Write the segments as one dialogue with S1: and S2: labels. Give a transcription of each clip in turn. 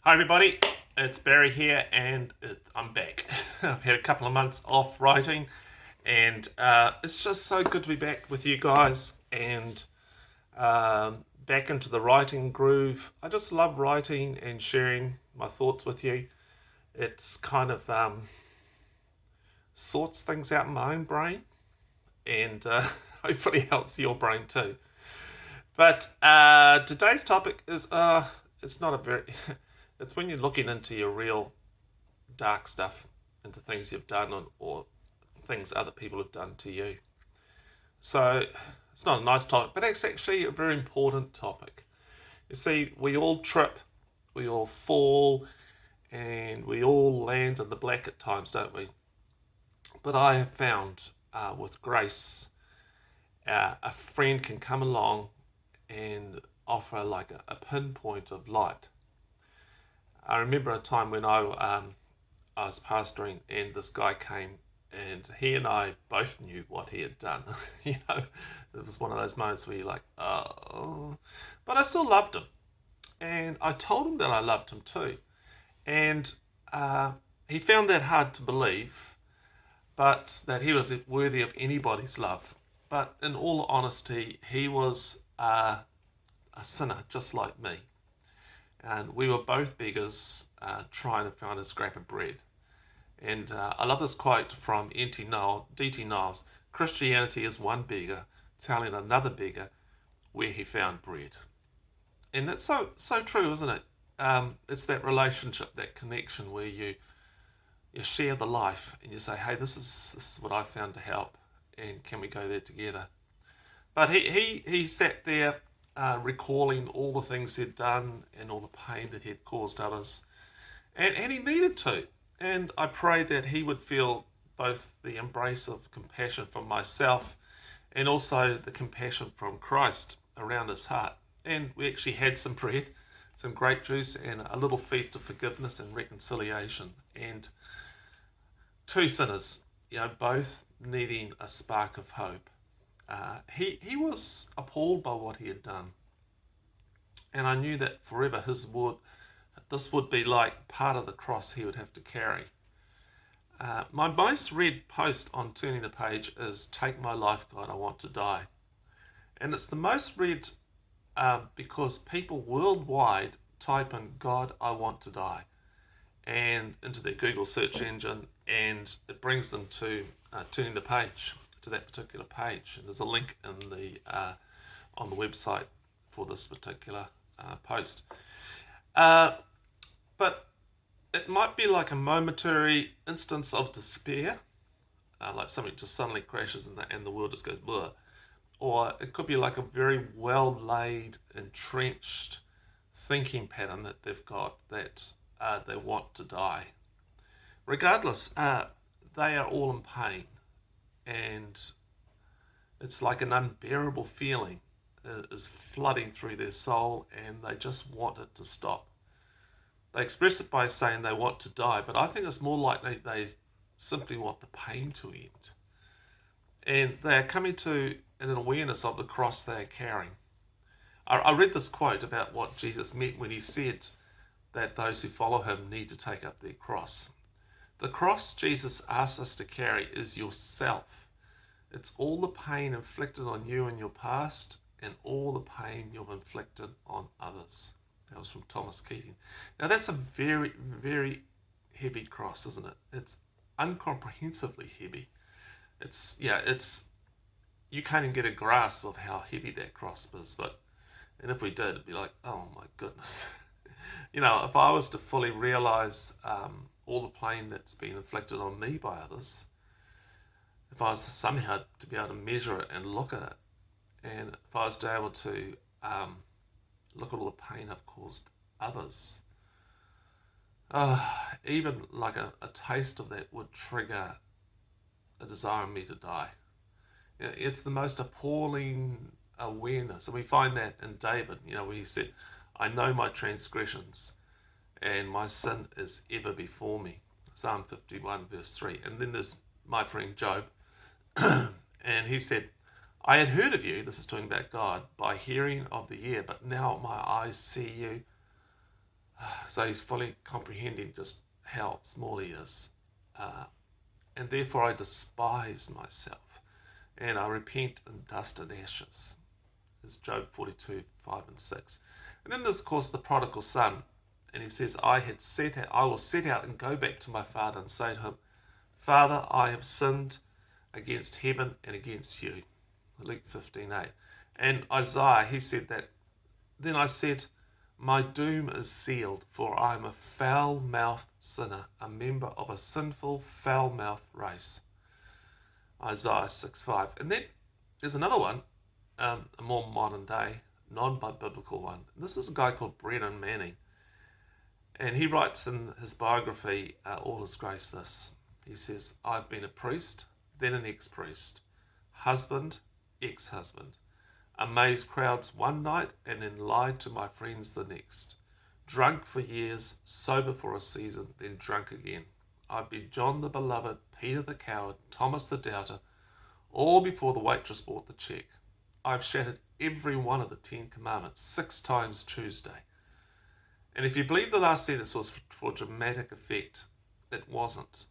S1: Hi everybody, it's Barry here and I'm back. I've had a couple of months off writing and it's just so good to be back with you guys and back into the writing groove. I just love writing and sharing my thoughts with you. It's kind of sorts things out in my own brain and hopefully helps your brain too. But today's topic is it's not a very it's when you're looking into your real dark stuff, into things you've done or things other people have done to you. So it's not a nice topic, but it's actually a very important topic. You see, we all trip, we all fall, and we all land in the black at times, don't we? But I have found with grace, a friend can come along and offer like a pinpoint of light. I remember a time when I was pastoring and this guy came and he and I both knew what he had done. It was one of those moments where you're like, oh, but I still loved him. And I told him that I loved him too. And he found that hard to believe, but that he was worthy of anybody's love. But in all honesty, he was a sinner just like me. And we were both beggars trying to find his scrap of bread. And I love this quote from D.T. Niles. Christianity is one beggar telling another beggar where he found bread. And that's so true, isn't it? It's that relationship, that connection where you share the life and you say, hey, this is what I found to help, and can we go there together? But he sat there recalling all the things he'd done and all the pain that he'd caused others. And he needed to. And I prayed that he would feel both the embrace of compassion from myself and also the compassion from Christ around his heart. And we actually had some bread, some grape juice, and a little feast of forgiveness and reconciliation. And two sinners, both needing a spark of hope. He was appalled by what he had done. And I knew that forever this would be like part of the cross he would have to carry. My most read post on Turning the Page is Take My Life, God, I Want to Die. And it's the most read because people worldwide type in God, I Want to Die and into their Google search engine, and it brings them to Turning the Page, to that particular page. And there's a link in the on the website for this particular post. But it might be like a momentary instance of despair, like something just suddenly crashes and the world just goes blur. Or it could be like a very well laid, entrenched thinking pattern that they've got that they want to die. Regardless, they are all in pain, and it's like an unbearable feeling is flooding through their soul, and they just want it to stop. They express it by saying they want to die, but I think it's more likely they simply want the pain to end. And they are coming to an awareness of the cross they are carrying. I read this quote about what Jesus meant when he said that those who follow him need to take up their cross. The cross Jesus asks us to carry is yourself. It's all the pain inflicted on you in your past and all the pain you've inflicted on others. That was from Thomas Keating. Now that's a very, very heavy cross, isn't it? It's incomprehensibly heavy. It's you can't even get a grasp of how heavy that cross is. And if we did, it'd be like, oh my goodness. If I was to fully realize all the pain that's been inflicted on me by others, if I was somehow to be able to measure it and look at it, and if I was to be able to look at all the pain I've caused others, even like a taste of that would trigger a desire in me to die. It's the most appalling awareness. And we find that in David, where he said, I know my transgressions and my sin is ever before me. Psalm 51 verse 3. And then there's my friend Job. And he said, I had heard of you, this is talking about God, by hearing of the ear, but now my eyes see you. So he's fully comprehending just how small he is. And therefore I despise myself, and I repent in dust and ashes. Is Job 42, 5 and 6. And then there's, of course, the prodigal son. And he says, I will set out and go back to my father and say to him, Father, I have sinned against heaven and against you. Luke 15:8. And Isaiah, he said that, then I said, my doom is sealed, for I am a foul-mouthed sinner, a member of a sinful, foul-mouthed race. Isaiah 6:5. And then there's another one, a more modern day, non-biblical one. This is a guy called Brennan Manning. And he writes in his biography, All His Grace, this. He says, I've been a priest, then an ex-priest, husband, ex-husband, amazed crowds one night and then lied to my friends the next, drunk for years, sober for a season, then drunk again. I've been John the Beloved, Peter the Coward, Thomas the Doubter, all before the waitress bought the check. I've shattered every one of the 10 Commandments 6 times Tuesday. And if you believe the last sentence was for dramatic effect, it wasn't.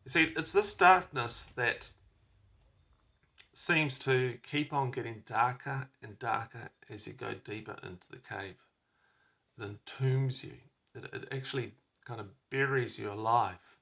S1: You see, it's this darkness that seems to keep on getting darker and darker as you go deeper into the cave. It entombs you. It actually kind of buries you alive.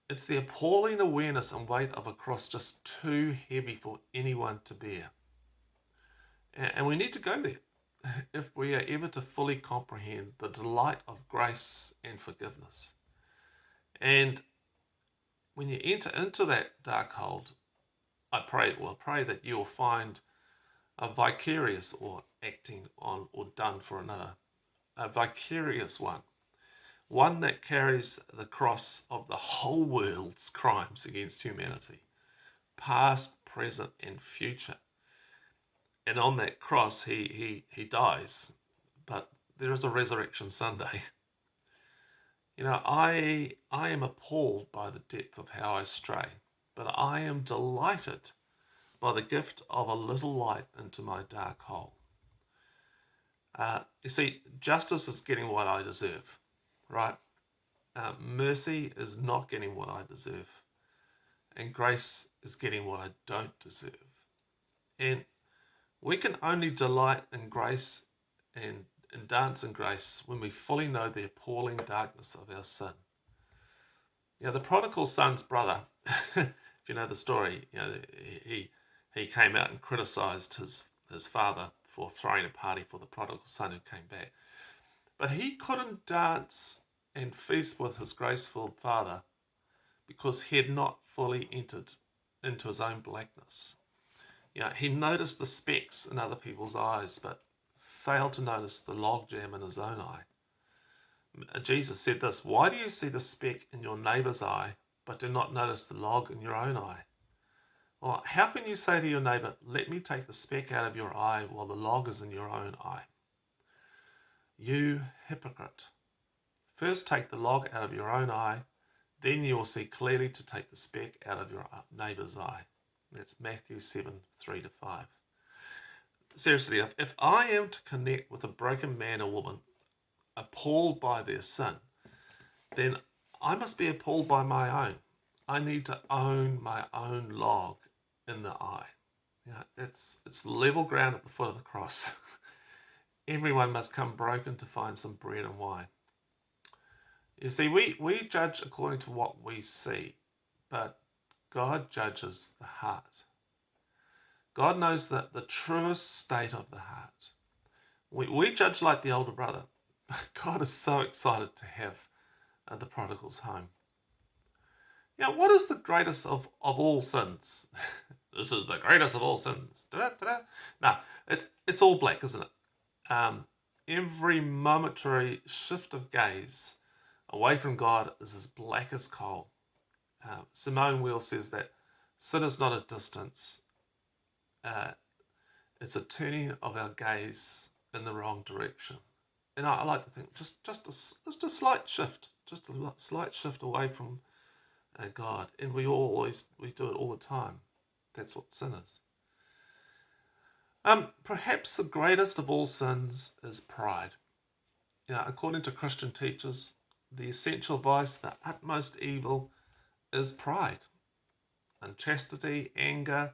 S1: It's the appalling awareness and weight of a cross just too heavy for anyone to bear. And we need to go there if we are ever to fully comprehend the delight of grace and forgiveness. And when you enter into that dark hold, I pray that you will find a vicarious or acting on or done for another, a vicarious one that carries the cross of the whole world's crimes against humanity, past, present, and future. And on that cross, he dies, but there is a resurrection Sunday. You know, I am appalled by the depth of how I stray, but I am delighted by the gift of a little light into my dark hole. You see, justice is getting what I deserve, right? Mercy is not getting what I deserve, and grace is getting what I don't deserve. And we can only delight in grace and dance in grace when we fully know the appalling darkness of our sin. You know, the prodigal son's brother, if you know the story, you know, he came out and criticized his father for throwing a party for the prodigal son who came back. But he couldn't dance and feast with his graceful father because he had not fully entered into his own blackness. You know, he noticed the specks in other people's eyes, but failed to notice the logjam in his own eye. Jesus said this, why do you see the speck in your neighbour's eye, but do not notice the log in your own eye? Or how can you say to your neighbour, let me take the speck out of your eye while the log is in your own eye? You hypocrite. First take the log out of your own eye, then you will see clearly to take the speck out of your neighbour's eye. That's Matthew 7, 3-5. Seriously, if I am to connect with a broken man or woman appalled by their sin, then I must be appalled by my own. I need to own my own log in the eye. You know, it's level ground at the foot of the cross. Everyone must come broken to find some bread and wine. You see, we judge according to what we see, but God judges the heart. God knows that the truest state of the heart. We judge like the older brother, but God is so excited to have the prodigals home. Now, what is the greatest of all sins? This is the greatest of all sins. Da-da-da-da. No, it's all black, isn't it? Every momentary shift of gaze away from God is as black as coal. Simone Weil says that sin is not a distance. It's a turning of our gaze in the wrong direction. And I like to think just a slight shift, just a slight shift away from God. And we do it all the time. That's what sin is. Perhaps the greatest of all sins is pride. according to Christian teachers, the essential vice, the utmost evil, is pride, unchastity, anger,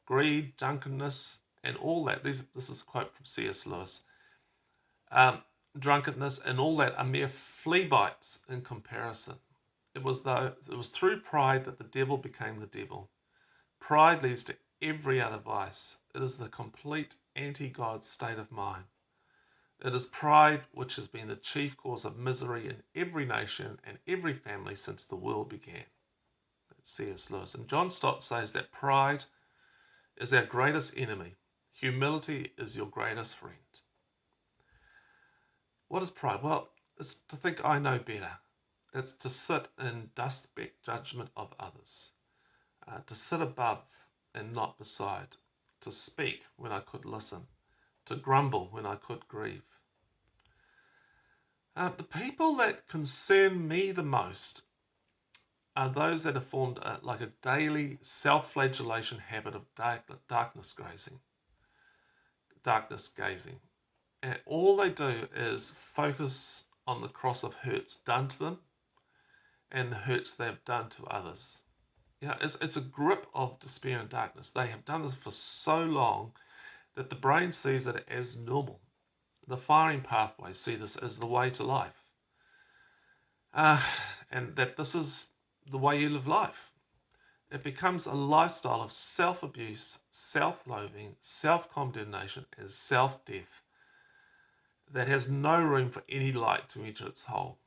S1: greed, drunkenness, and all that. This is a quote from C.S. Lewis. Drunkenness and all that are mere flea bites in comparison. It was through pride that the devil became the devil. Pride leads to every other vice. It is the complete anti-God state of mind. It is pride which has been the chief cause of misery in every nation and every family since the world began. That's C.S. Lewis. And John Stott says that pride is our greatest enemy. Humility is your greatest friend. What is pride? Well, it's to think I know better. It's to sit in dust-speck judgment of others. To sit above and not beside. To speak when I could listen. To grumble when I could grieve. The people that concern me the most are those that have formed like a daily self-flagellation habit of darkness gazing. And all they do is focus on the cross of hurts done to them and the hurts they have done to others. It's a grip of despair and darkness. They have done this for so long that the brain sees it as normal. The firing pathways see this as the way to life. And that this is the way you live life. It becomes a lifestyle of self-abuse, self-loathing, self-condemnation, and self-death that has no room for any light to enter its hole.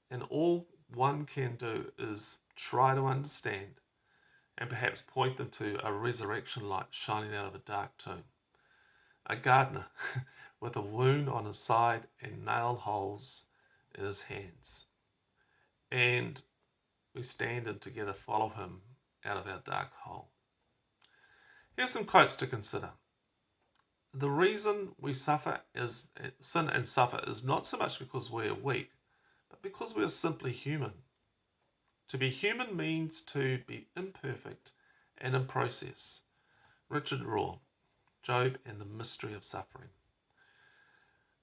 S1: And all one can do is try to understand and perhaps point them to a resurrection light shining out of a dark tomb. A gardener with a wound on his side and nail holes in his hands. And we stand and together follow him out of our dark hole. Here's some quotes to consider. The reason we sin and suffer is not so much because we are weak, but because we are simply human. To be human means to be imperfect and in process. Richard Rohr, Job and the Mystery of Suffering.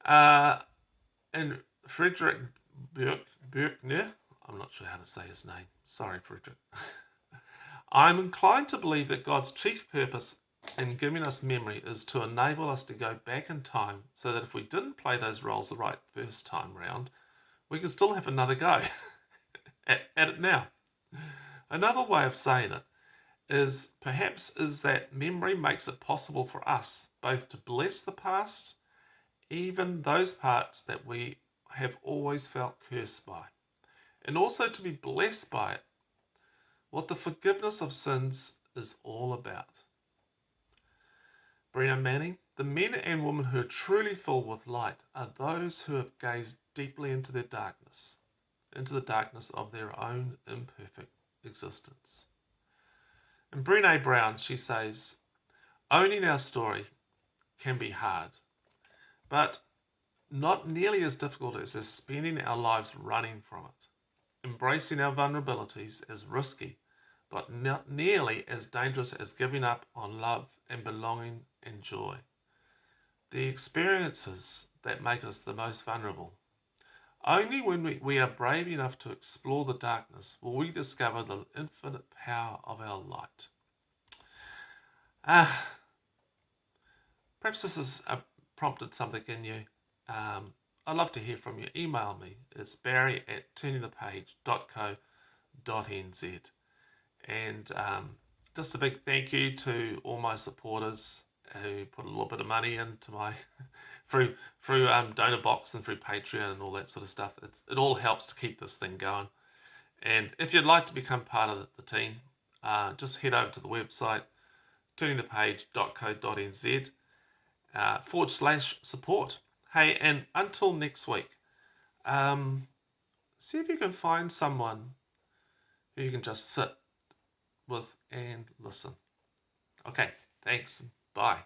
S1: And Frederick Buechner, I'm not sure how to say his name. Sorry, Frederick. I'm inclined to believe that God's chief purpose in giving us memory is to enable us to go back in time so that if we didn't play those roles the right first time round, we can still have another go at it now. Another way of saying it is that memory makes it possible for us both to bless the past, even those parts that we have always felt cursed by, and also to be blessed by it, what the forgiveness of sins is all about. Brennan Manning, the men and women who are truly filled with light are those who have gazed deeply into their darkness, into the darkness of their own imperfect existence. And Brené Brown, she says, owning our story can be hard, but not nearly as difficult as spending our lives running from it. Embracing our vulnerabilities is risky, but not nearly as dangerous as giving up on love and belonging and joy. The experiences that make us the most vulnerable. Only when we are brave enough to explore the darkness will we discover the infinite power of our light. Perhaps this has prompted something in you. I'd love to hear from you. Email me. It's barry@turningthepage.co.nz. And just a big thank you to all my supporters who put a little bit of money into my through donor box and through Patreon and all that sort of stuff. It all helps to keep this thing going. And if you'd like to become part of the team, just head over to the website turningthepage.co.nz /support. Hey, and until next week, see if you can find someone who you can just sit with and listen. Okay, thanks. Bye.